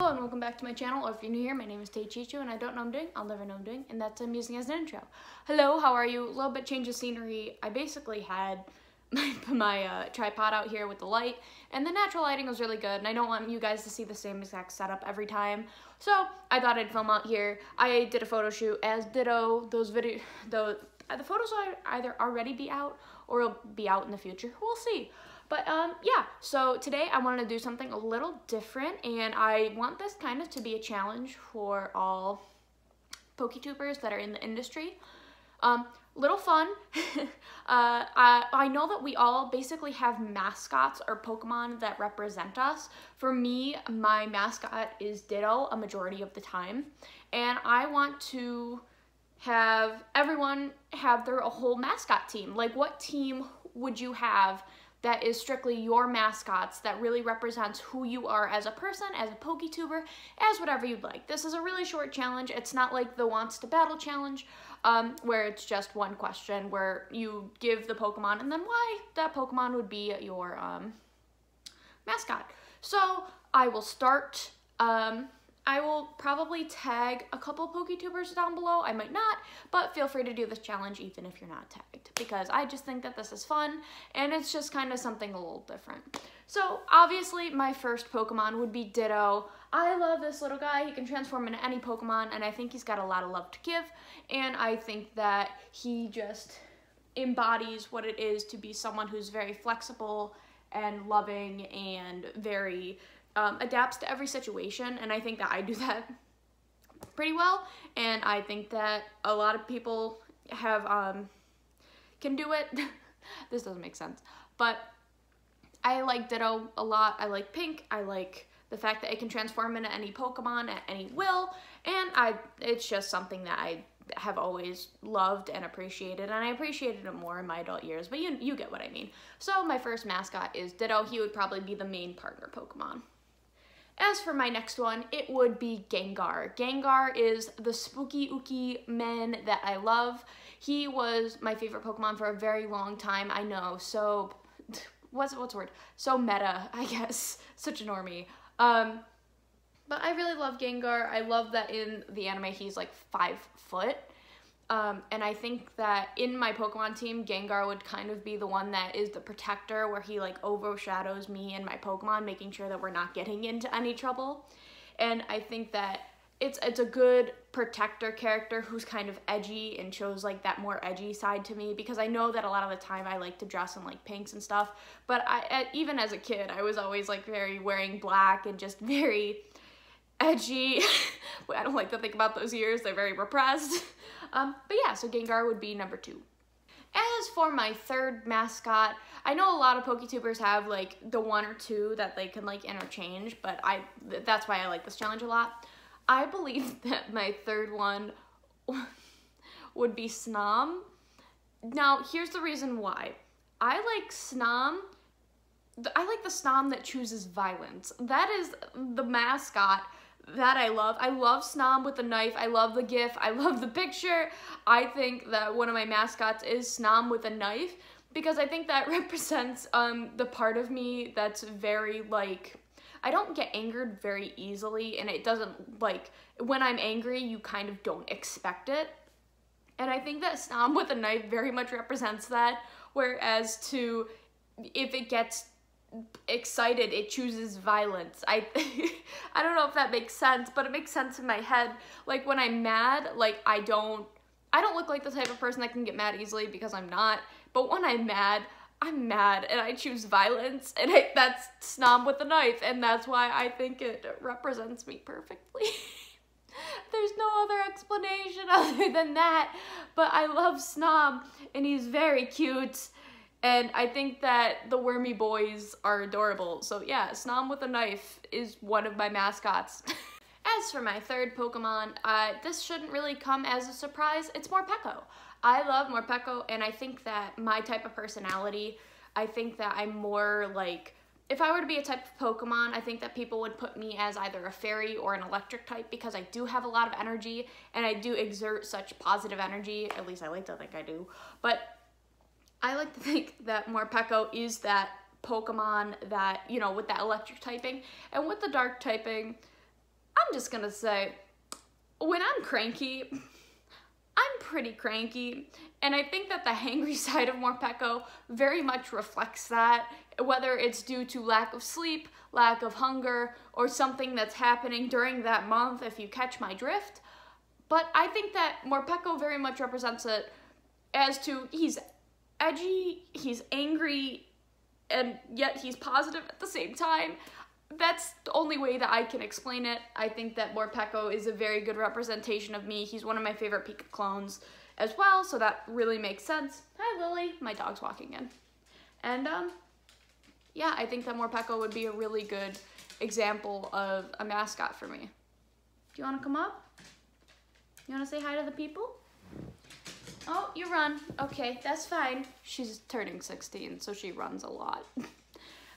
Hello and welcome back to my channel, or if you're new here, my name is Taechichu and I don't know what I'm doing, I'll never know what I'm doing, and that's I'm using as an intro. Hello, how are you? A little bit change of scenery. I basically had my tripod out here with the light, and the natural lighting was really good, and I don't want you guys to see the same exact setup every time, so I thought I'd film out here. I did a photo shoot as ditto. The photos will either already be out or will be out in the future. We'll see. But yeah, so today I wanted to do something a little different, and I want this kind of to be a challenge for all Poketubers that are in the industry. Little fun. I know that we all basically have mascots or Pokemon that represent us. For me, my mascot is Ditto a majority of the time, and I want to have everyone have their whole mascot team. Like, what team would you have that is strictly your mascots, that really represents who you are as a person, as a Poketuber, as whatever you'd like. This is a really short challenge. It's not like the Wants to Battle challenge, where it's just one question, where you give the Pokemon and then why that Pokemon would be your mascot. So I will start. I will probably tag a couple Poketubers down below. I might not, but feel free to do this challenge even if you're not tagged, because I just think that this is fun and it's just kind of something a little different. So obviously my first Pokemon would be Ditto. I love this little guy. He can transform into any Pokemon, and I think he's got a lot of love to give, and I think that he just embodies what it is to be someone who's very flexible and loving and very adapts to every situation, and I think that I do that pretty well, and I think that a lot of people have can do it. This doesn't make sense, but I like Ditto a lot. I like Pink. I like the fact that it can transform into any Pokemon at any will, and it's just something that I have always loved and appreciated, and I appreciated it more in my adult years, but you get what I mean. So my first mascot is Ditto. He would probably be the main partner Pokemon. As for my next one, it would be Gengar. Gengar is the spooky ooky man that I love. He was my favorite Pokemon for a very long time. I know, so what's the word? So meta, I guess. Such a normie. But I really love Gengar. I love that in the anime he's like 5 foot. And I think that in my Pokemon team, Gengar would kind of be the one that is the protector, where he like overshadows me and my Pokemon, making sure that we're not getting into any trouble. And I think that it's a good protector character who's kind of edgy and shows like that more edgy side to me, because I know that a lot of the time I like to dress in like pinks and stuff, but even as a kid, I was always like very wearing black and just very edgy. I don't like to think about those years. They're very repressed. But yeah, so Gengar would be number 2. As for my third mascot, I know a lot of Poketubers have like the 1 or 2 that they can like interchange, but that's why I like this challenge a lot. I believe that my third one would be Snom. Now, here's the reason why. I like Snom. I like the Snom that chooses violence. That is the mascot that I love. I love Snom with the knife. I love the gif. I love the picture. I think that one of my mascots is Snom with a knife, because I think that represents the part of me that's very like, I don't get angered very easily, and it doesn't, like, when I'm angry, you kind of don't expect it. And I think that Snom with a knife very much represents that, whereas if it gets excited, it chooses violence. I don't know if that makes sense, but it makes sense in my head. Like, when I'm mad, like, I don't look like the type of person that can get mad easily, because I'm not, but when I'm mad and I choose violence, and that's Snom with the knife, and that's why I think it represents me perfectly. There's no other explanation other than that, but I love Snom, and he's very cute. And I think that the wormy boys are adorable. So yeah, Snom with a knife is one of my mascots. As for my third Pokemon, this shouldn't really come as a surprise. It's Morpeko. I love Morpeko, and I think that my type of personality, I think that I'm more like, if I were to be a type of Pokemon, I think that people would put me as either a fairy or an electric type, because I do have a lot of energy, and I do exert such positive energy. At least I like to think I do. But I like to think that Morpeko is that Pokemon that, you know, with that electric typing, and with the dark typing, just gonna say, when I'm cranky, I'm pretty cranky, and I think that the hangry side of Morpeko very much reflects that, whether it's due to lack of sleep, lack of hunger, or something that's happening during that month, if you catch my drift. But I think that Morpeko very much represents it as to he's edgy, he's angry, and yet he's positive at the same time. That's the only way that I can explain it. I think that Morpeko is a very good representation of me. He's one of my favorite Pika clones as well, so that really makes sense. Hi, Lily. My dog's walking in. And, yeah, I think that Morpeko would be a really good example of a mascot for me. Do you want to come up? You want to say hi to the people? Oh, you run. Okay, that's fine. She's turning 16, so she runs a lot.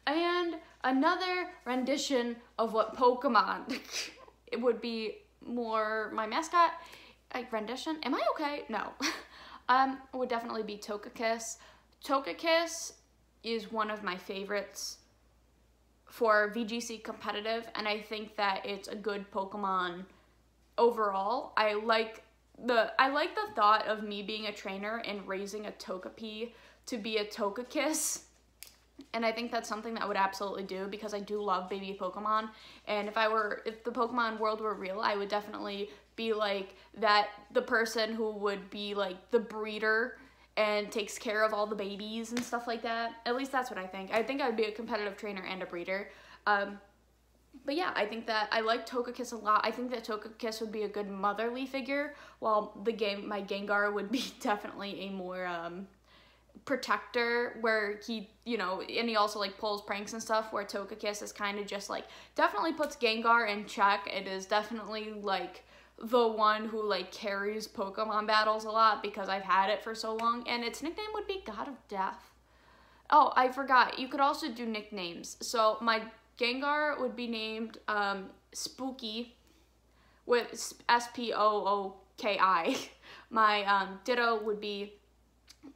And another rendition of what Pokemon it would be more my mascot. Rendition? Am I okay? No. Would definitely be Togekiss. Togekiss is one of my favorites for VGC competitive, and I think that it's a good Pokemon overall. I like the thought of me being a trainer and raising a Togepi to be a Togekiss. And I think that's something that I would absolutely do because I do love baby Pokemon. And if the Pokemon world were real, I would definitely be like the person who would be like the breeder and takes care of all the babies and stuff like that. At least that's what I think. I think I would be a competitive trainer and a breeder. But yeah, I think that I like Togekiss a lot. I think that Togekiss would be a good motherly figure, while my Gengar would be definitely a more protector, where he, you know, and he also like pulls pranks and stuff, where Togekiss is kind of just like, definitely puts Gengar in check. It is definitely like the one who like carries Pokemon battles a lot because I've had it for so long, and its nickname would be God of Death. Oh, I forgot. You could also do nicknames. So my Gengar would be named Spooky with Spooki. My Ditto would be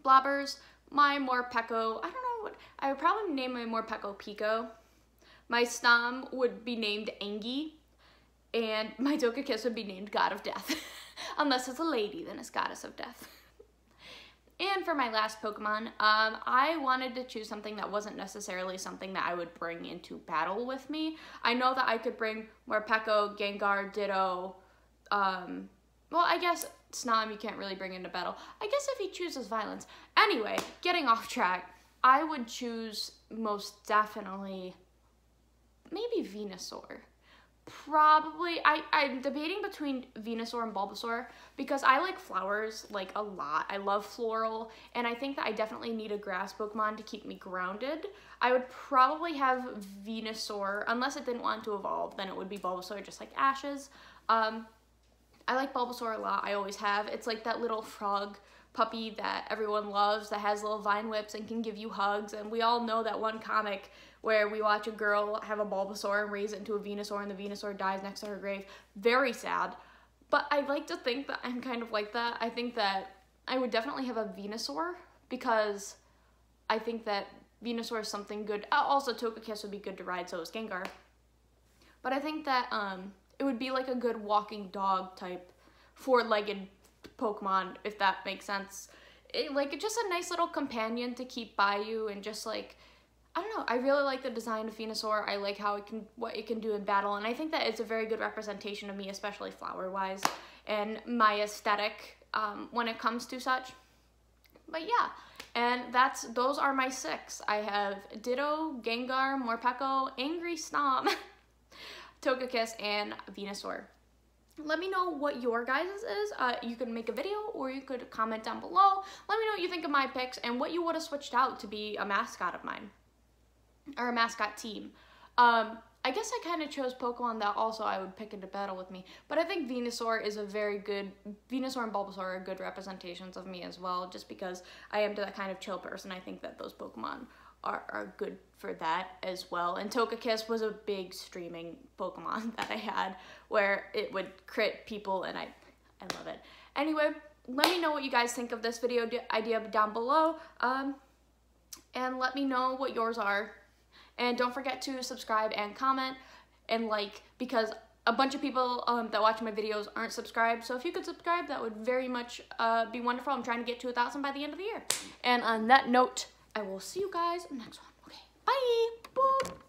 Blobbers. My Morpeko, I don't know what, I would probably name my Morpeko Pico. My Snom would be named Angie, and my Togekiss would be named God of Death. Unless it's a lady, then it's Goddess of Death. And for my last Pokemon, I wanted to choose something that wasn't necessarily something that I would bring into battle with me. I know that I could bring Morpeko, Gengar, Ditto, well, I guess Snom you can't really bring into battle. I guess if he chooses violence. Anyway, getting off track, I would choose most definitely maybe Venusaur. Probably, I'm debating between Venusaur and Bulbasaur because I like flowers like a lot. I love floral, and I think that I definitely need a grass Pokemon to keep me grounded. I would probably have Venusaur, unless it didn't want to evolve, then it would be Bulbasaur just like Ash's. I like Bulbasaur a lot, I always have. It's like that little frog puppy that everyone loves that has little vine whips and can give you hugs, and we all know that one comic where we watch a girl have a Bulbasaur and raise it into a Venusaur and the Venusaur dies next to her grave. Very sad. But I like to think that I'm kind of like that. I think that I would definitely have a Venusaur because I think that Venusaur is something good. Also, Togekiss would be good to ride, so is Gengar. But I think that it would be like a good walking dog type four-legged Pokemon, if that makes sense. Like, just a nice little companion to keep by you, and just like, I don't know, I really like the design of Venusaur. I like what it can do in battle, and I think that it's a very good representation of me, especially flower-wise, and my aesthetic when it comes to such. But yeah, and those are my 6. I have Ditto, Gengar, Morpeko, Angry Snom, Togekiss, and Venusaur. Let me know what your guys' is. You can make a video or you could comment down below. Let me know what you think of my picks and what you would have switched out to be a mascot of mine. Or a mascot team. I guess I kind of chose Pokemon that also I would pick into battle with me. But I think Venusaur is a very good, Venusaur and Bulbasaur are good representations of me as well, just because I am that kind of chill person. I think that those Pokemon are good for that as well. And Togekiss was a big streaming Pokemon that I had where it would crit people, and I love it. Anyway, let me know what you guys think of this video idea down below, and let me know what yours are. And don't forget to subscribe and comment and like, because a bunch of people that watch my videos aren't subscribed, so if you could subscribe, that would very much be wonderful. I'm trying to get to 1,000 by the end of the year. And on that note, I will see you guys in the next one. Okay, bye! Boop.